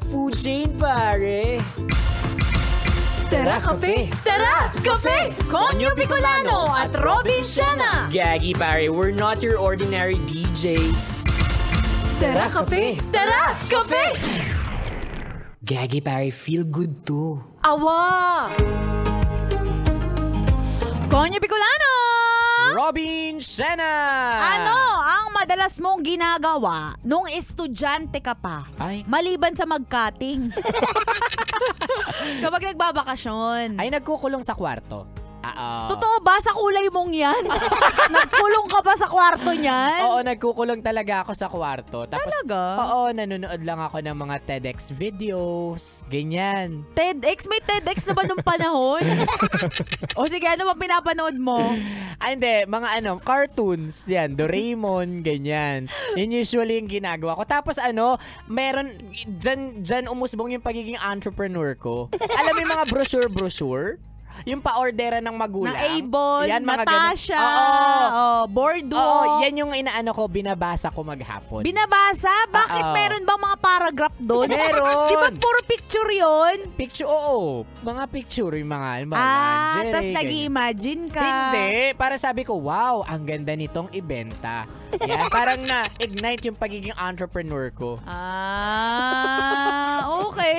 Food chain, pare. Tara, kape! Tara, kape! Konyo Bicolano at Robin Siena! Gagi, pare, we're not your ordinary DJs. Tara, kape! Tara, kape! Gagi, pare, feel good too. Awa! Konyo Bicolano! Robin Siena! Ano ang madalas mong ginagawa nung estudyante ka pa? Ay. Maliban sa mag-cutting. Kapag nagbabakasyon. Ay, nagkukulong sa kwarto. Totoo ba sa kulay mong yan? Nagkulong ka ba sa kwarto niyan? Oo, nagkukulong talaga ako sa kwarto. Tapos, Talaga? Oo, nanonood lang ako ng mga TEDx videos. Ganyan. TEDx? May TEDx na ba nung panahon? O sige, ano ba pinapanood mo? Ay, hindi. Mga cartoons. Yan. Doraemon, ganyan. Yun usually yung ginagawa ko. Tapos meron, dyan umusbong yung pagiging entrepreneur ko. Alam mo yung mga brochure? Yung pa-ordera ng magulang. Na Avon, yan, mga Natasha, Bordeaux. Oo, yan yung inaano ko, binabasa ko maghapon. Binabasa? Bakit meron bang mga paragraph doon? Meron. Di ba puro picture yun? Picture, oo. Mga picture, yung mga lingerie. Tas nag-i-imagine ka. Hindi. Para sabi ko, wow, ang ganda nitong ibenta. Yan, parang na-ignite yung pagiging entrepreneur ko. Okay.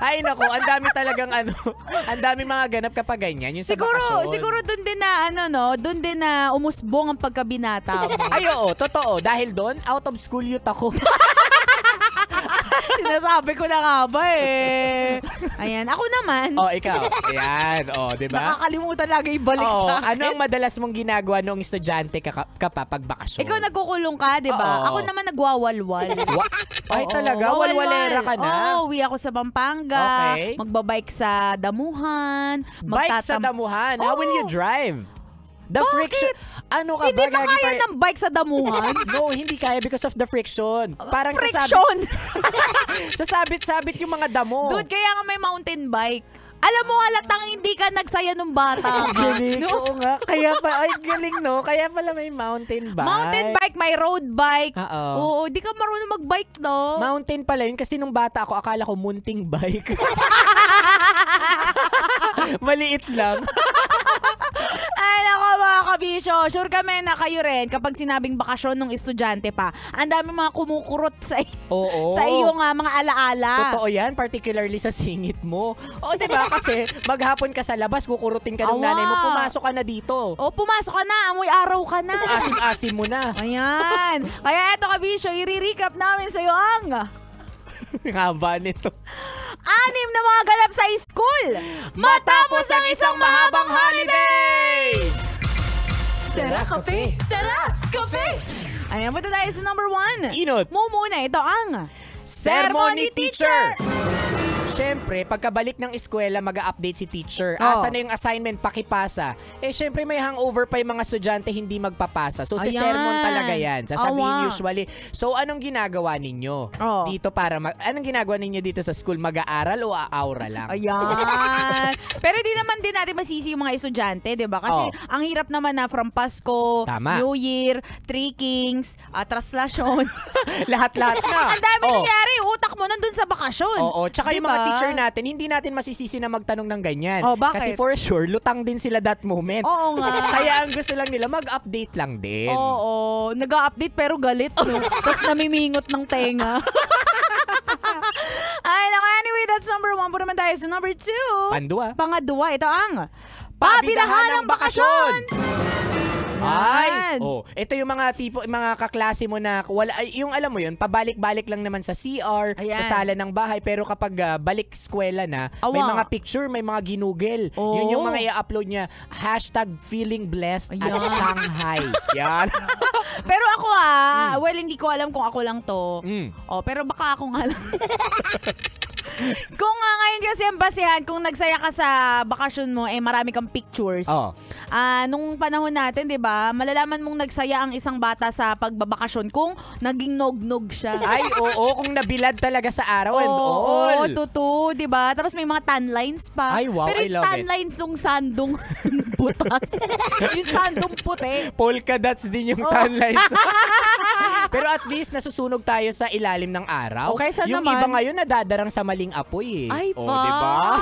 Ay, naku, ang dami talagang ang dami mga ganap kapag ganyan. Yung sa bakasyon. Siguro doon din na, doon din na umusbong ang pagkabinata mo. Ay, oo, totoo. Dahil doon, out of school youth ako. Sinasabi ko na nga ba eh. Ayan, ako naman. Ikaw. Ayan, diba? Nakakalimutan lagi ibalik sa akin. Ano ang madalas mong ginagawa noong estudyante ka pa pag bakasyon? Ikaw nagkukulong ka, di ba? Ako naman nagwawalwal. Ay, talaga? Walwalera ka na? Oo, uwi ako sa Pampanga. Okay. Magbabike sa Damuhan. Bike sa Damuhan? How will you drive? The Bakit? friction. Ano ka Hindi ba? ba kaya ng bike sa Damuhan? No, hindi kaya because of the friction. Parang Friction! sasabit yung mga damo. Dude, kaya nga may mountain bike. Alam mo, halatang hindi ka nagsaya nung bata. Galing, oo nga. Kaya galing no? Kaya pala may mountain bike. Mountain bike, may road bike. Oo. Oo, di ka marunong mag-bike, no? Mountain pala yun kasi nung bata ako, akala ko munting bike. Maliit lang. Ay, nako mga kabisyo. Sure kami na kayo rin kapag sinabing bakasyon ng estudyante pa, ang dami mga kumukurot sa iyong mga alaala. Totoo yan, particularly sa singit mo. O, diba? Kasi maghapon ka sa labas, kukurutin ka ng nanay mo, pumasok ka na dito. O, pumasok ka na, amoy araw ka na. Asim-asim mo na. Ayan. Kaya eto kabisyo, i-recap namin sa iyo ang haba nito. 6 na mga ganap sa school matapos ang isang mahabang holiday! Tara, kape! Tara, kape! Ayan, punta tayo sa number 1. Inot. Muna, ito ang Sermon ni Teacher! Siyempre, pagkabalik ng eskwela, mag-a-update si teacher. Asa na yung assignment, pakipasa. Siyempre, may hangover pa yung mga estudyante hindi magpapasa. So, si sermon talaga yan. Sasabihin usually. So, anong ginagawa ninyo dito anong ginagawa ninyo dito sa school? Mag-aaral o aaura lang? Ayan. Pero di naman din natin masisi yung mga estudyante, di ba? Kasi ang hirap naman na from Pasko, New Year, Three Kings, traslasyon. Lahat-lahat na. Ang dami nangyari. Utak mo nandun sa bakasyon. Oo. Tsaka yung mga teacher natin, hindi natin masisisi na magtanong ng ganyan. Bakit? Kasi for sure, lutang din sila that moment. Oo nga. Kaya ang gusto lang nila, mag-update lang din. Oo. Nag-update pero galit, no? Tapos namimingot ng tenga. Ay, naku, anyway, that's number 1. Puro naman tayo sa number 2. Pangadua, ito ang Pabidahan ng Bakasyon! Ay, ito yung mga kaklase mo na yung alam mo yun, pabalik-balik lang naman sa CR, sa sala ng bahay, pero kapag balik eskwela na, may mga picture, may mga ginugel. Yun yung mga i-upload niya, #feelingblessed at Shanghai. Yan. Pero ako well, hindi ko alam kung ako lang to. Pero baka ako nga lang. Kung ngayon kasi ang basehan, kung nagsaya ka sa bakasyon mo, marami kang pictures. Nung panahon natin, di ba, ba, malalaman mong nagsaya ang isang bata sa pagbabakasyon kung naging nog-nog siya. Ay, oo, kung nabilad talaga sa araw and all. Oo, totoo, di ba? Tapos may mga tan lines pa. Ay, wow, pero I love tan lines nung sandong butas. Yung sandong puti. Polka dots din yung tan lines. Pero at least nasusunog tayo sa ilalim ng araw. Okay, saan yung naman? iba ngayon nadadarang sa maling apoy eh. Ay, diba?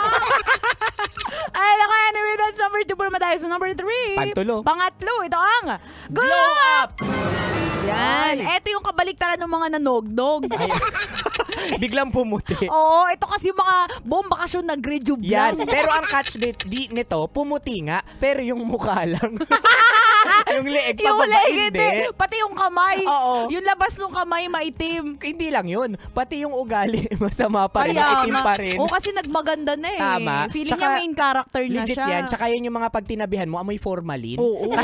Ay, naka, anyway, that's number 2. Puro tayo sa number 3. Pantulo. Pangatlo, ito ang Glow up! Yan. Ito yung kabaliktaran ng mga nanognog. Biglang pumuti. Oo, ito kasi yung mga buong bakasyon nag-rejuve Yan. lang. Pero ang catch nito, pumuti nga, pero yung mukha lang. Yung leeg pa Yung baba, leg, hindi. pati yung kamay. Oo. Yung labas ng kamay maitim. Hindi lang yun. Pati yung ugali, masama pa rin. Kaya Maitim pa rin. Oo, kasi nagmaganda na eh. Tama. Feeling Tsaka, niya main character na legit siya. yan. Tsaka yun yung mga pag tinabihan mo, amoy formalin. Oo.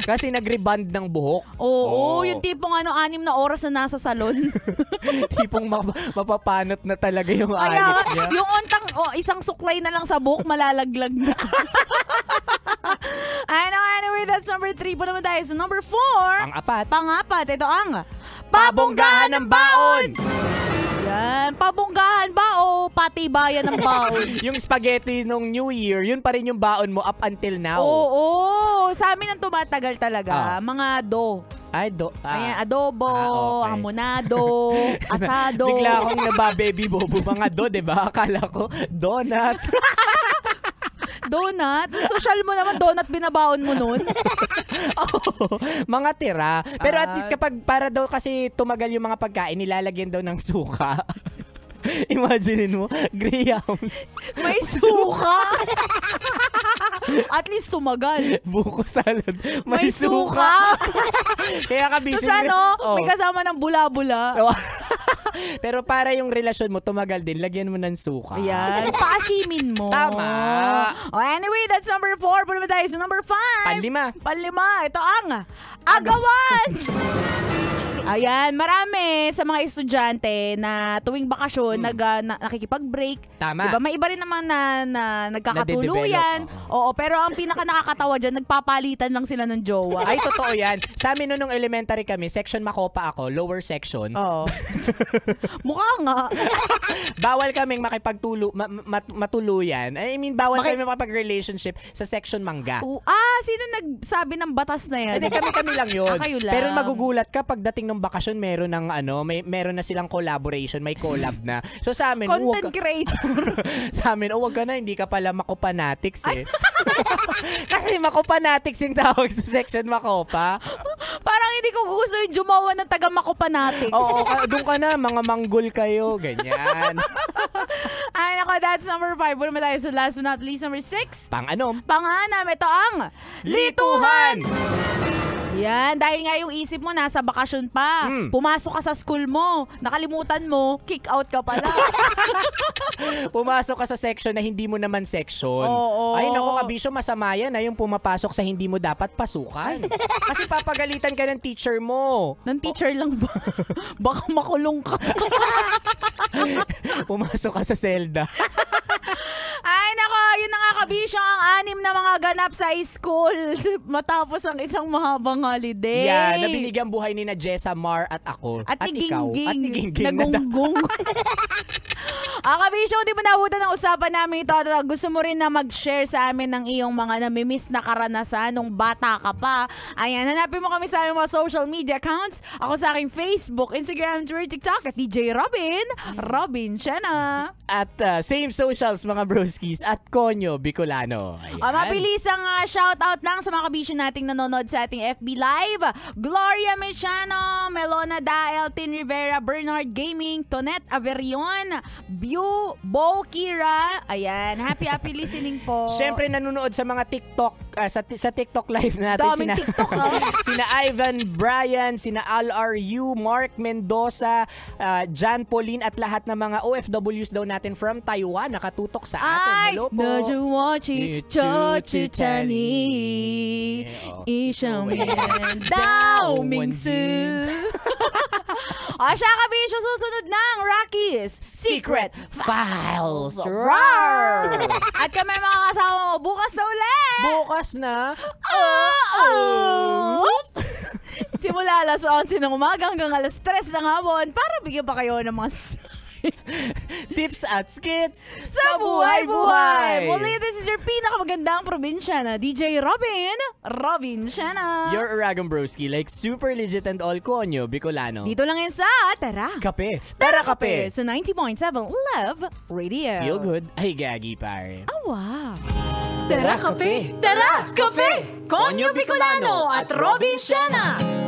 Kasi nag-rebond ng buhok. Oo, yung tipong 6 na oras na nasa salon. Tipong mapapanot na talaga yung Kaya anit niya. yung isang suklay na lang sa buhok, malalaglag na. Anyway, that's number 3 po naman tayo. So number 4. Pang-apat, ito ang Pabonggahan ng baon! Yan, pabonggahan ba o patibayan ng baon? Yung spaghetti nung New Year, yun pa rin yung baon mo up until now. Oo, sa amin ang tumatagal talaga. Mga Ay, ayan, adobo, okay. hamonado, asado. Bigla akong nabababy bobo. Mga diba? Akala ko, donut. Donut? Social mo naman, donut binabaon mo nun. Mga tira. Pero at least kapag para daw kasi tumagal yung mga pagkain, nilalagyan daw ng suka. Imaginein mo, Grahams. May suka. At least tumagal. Buko salad. May suka. Kaya kabisyo. Tapos may kasama ng bula-bula. Pero para yung relasyon mo tumagal din, lagyan mo ng suka. Ayan. Paasimin mo. Tama. Anyway, that's number 4. Pwede tayo sa number 5. Panlima. Ito ang agawan. Ayan, marami sa mga estudyante na tuwing bakasyon nakikipag-break. Tama. Diba? May iba rin naman na nagkakatuluyan. Oo, pero ang pinaka nakakatawa dyan, nagpapalitan lang sila ng jowa. Ay, totoo yan. Sa amin nung elementary kami, section Makopa ako, lower section. Oo. Mukha nga. Bawal kaming matuluyan. I mean, bawal kami makipag-relationship sa section Mangga. Sino nagsabi ng batas na yan? Hindi, kami lang yun. Kayo lang. Pero magugulat ka pagdating ng bakasyon, meron ng meron na silang collaboration, may collab na. So sa amin, content creator. Sa amin, wag ka na, hindi ka pala Makopanatics eh. Kasi Makopanatics yung tawag sa section Makopa. Parang hindi ko gusto yung jumawa ng taga Makopanatics. Oo, doon ka na, mga manggol kayo, ganyan. Ay, nako, that's number 5. Puro tayo sa last but not least, number 6. Pang-6, ito ang lituhan! Yan, dahil nga yung isip mo nasa bakasyon pa. Pumasok ka sa school mo, nakalimutan mo, kick out ka pala. Pumasok ka sa section na hindi mo naman section. Oo. Ay, naku, kabisyo, masama yan na yung pumapasok sa hindi mo dapat pasukan. Kasi papagalitan ka ng teacher mo. Ng teacher lang ba? Baka makulong ka. Pumasok ka sa selda. Ay, nako, yun na nga kabisyo ang 6 na mga ganap sa school matapos ang isang mahabang holiday. Yeah, na binigyan buhay ni na Jessa, Mar at ako. At ni ikaw. Gingging. At ni Gingging. Nagunggong. Kabisyo, di ba nabutan ang usapan namin ito? At gusto mo rin na mag-share sa amin ng iyong mga namimiss na karanasan nung bata ka pa. Ayan, hanapin mo kami sa aming mga social media accounts. Ako sa aking Facebook, Instagram, Twitter, TikTok at DJ Robin Chena. At same socials mga broskies at Konyo Bicolano. Mabilisang shoutout lang sa mga kabisyo nating nanonood sa ating FB Live. Gloria Mechano, Melona Dael, Tin Rivera, Bernard Gaming, Tonette Averion, Bo Kira. Ayan, happy listening po. Siyempre nanonood sa mga TikTok, sa TikTok live natin. Daming TikTok, sina Ivan Bryan, sina LRU, Mark Mendoza, Jan Pauline at lahat ng mga OFWs daw natin from Taiwan nakatutok sa atin. Hello po. Siya kabisyo, susunod ng Rocky's Secret Files. Roar! At kami mga kasama mo bukas na ulit! Bukas na. Simula alas 11 ng umaga hanggang alas 3 ng hapon para bigyan pa kayo ng mga tips at skits sa buhay-buhay. Muli, this is your pinakamagandang probinsyana, DJ Robin Shana. Your Uragon Broski, like super legit and all konyo, Bicolano. Dito lang yan sa Tara Kape. Tara Kape. So 90.7 Love Radio. Feel good. Ay, gagi, pare. Wow. Tara Kape! Tara Kape! Konyo Bicolano at Robin Shana!